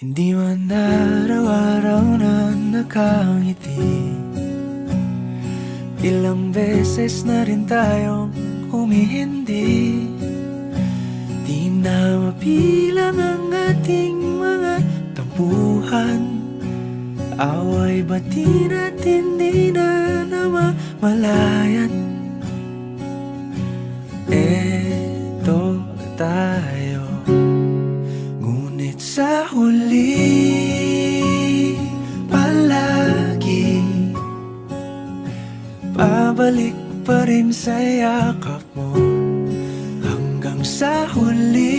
Hindi man araw-araw na nakangiti. Ilang beses na rin tayong humihindi. Di na mapilang ang ating mga tampuhan. Away bati natin di na namamalayan. Eto tayo, ngunit sa huli palagi pabalik pa rin sa yakap mo. Hanggang sa huli